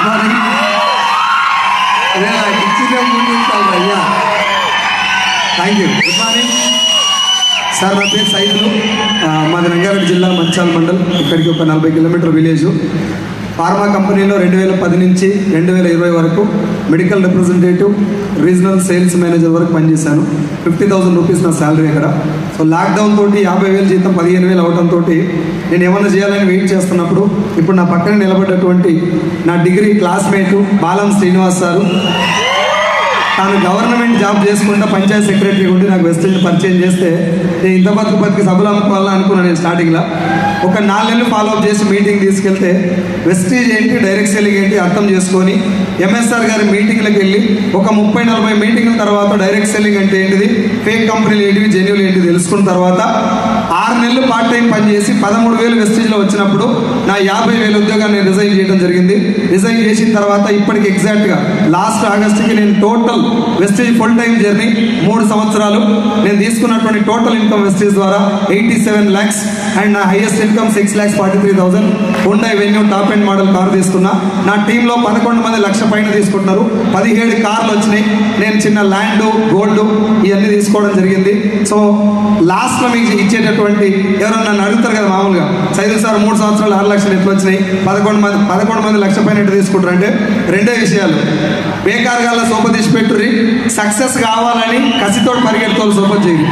Good morning. ఇచ్చిన ముందు అయ్యా thank you. Good morning sir. నా పేరు సైదులు. మాది రంగారెడ్డి జిల్లా మంచాల్ మండల్. ఇక్కడికి ఒక 40 కిలోమీటర్ విలేజ్. ఫార్మా కంపెనీలో 2010 నుంచి 2020 వరకు medical representative, regional sales manager వరకు పనిచేశాను. 50,000 రూపీస్ నా శాలరీ అక్కడ. సో లాక్డౌన్ తోటి 50,000 జీతం 15,000 అవడంతో నేను ఏమన్నా చేయాలని వెయిట్ చేస్తున్నప్పుడు ఇప్పుడు నా పక్కన నిలబడ్డటువంటి నా డిగ్రీ క్లాస్మేటు బాలం శ్రీనివాస్ సారు, తాను గవర్నమెంట్ జాబ్ చేసుకుంటా పంచాయత్ సెక్రటరీ ఉండి నాకు వెస్టేజ్ పరిచయం చేస్తే నేను ఇంత బతికి సభలు అమ్ముకోవాలని అనుకున్నాను. నేను స్టార్టింగ్లో ఒక 4 నెలలు ఫాలోఅప్ చేసి మీటింగ్ తీసుకెళ్తే వెస్టేజ్ ఏంటి, డైరెక్ట్ సెల్లింగ్ ఏంటి అర్థం చేసుకొని ఎంఎస్ఆర్ గారి మీటింగ్లకు వెళ్ళి ఒక 30-40 మీటింగ్ల తర్వాత డైరెక్ట్ సెల్లింగ్ అంటే ఏంటిది, ఫేక్ కంపెనీలు ఏంటివి, జెన్యులు ఏంటి తెలుసుకున్న తర్వాత 6 నెలలు పార్ట్ టైం పనిచేసి 13,000 వెస్టేజ్లో వచ్చినప్పుడు నా 50,000 ఉద్యోగాన్ని రిజైన్ చేయడం జరిగింది. రిజైన్ చేసిన తర్వాత ఇప్పటికి ఎగ్జాక్ట్గా లాస్ట్ ఆగస్టుకి నేను total wastage full time journey 3 సంవత్సరాలు నేను తీసుకున్నటువంటి టోటల్ ఇన్కమ్ వెస్టేజ్ ద్వారా 87 lakhs అండ్ నా highest income 6,43,000. Hyundai venue top and model car తీసుకున్నా. నా టీంలో 11 మంది లక్ష పైన తీసుకుంటున్నారు. 17 కార్లు వచ్చినాయి. నేను చిన్న ల్యాండ్, గోల్డ్ ఇవన్నీ తీసుకోవడం జరిగింది. సో లాస్ట్లో మీకు ఇచ్చేటటువంటి ఎవరన్నా నన్ను అడుగుతారు కదా మామూలుగా, సైదు సార్ 3 సంవత్సరాలు 6 లక్షలు ఎట్లా వచ్చినాయి, 11 మంది లక్ష పైన ఎట్లా తీసుకుంటారు అంటే 2 విషయాలు. బేకారుగా సోప తీసి పెట్టుర్రి, సక్సెస్ కావాలని కసితోటి పరిగెడుతోళ్ళు సోప చేయి.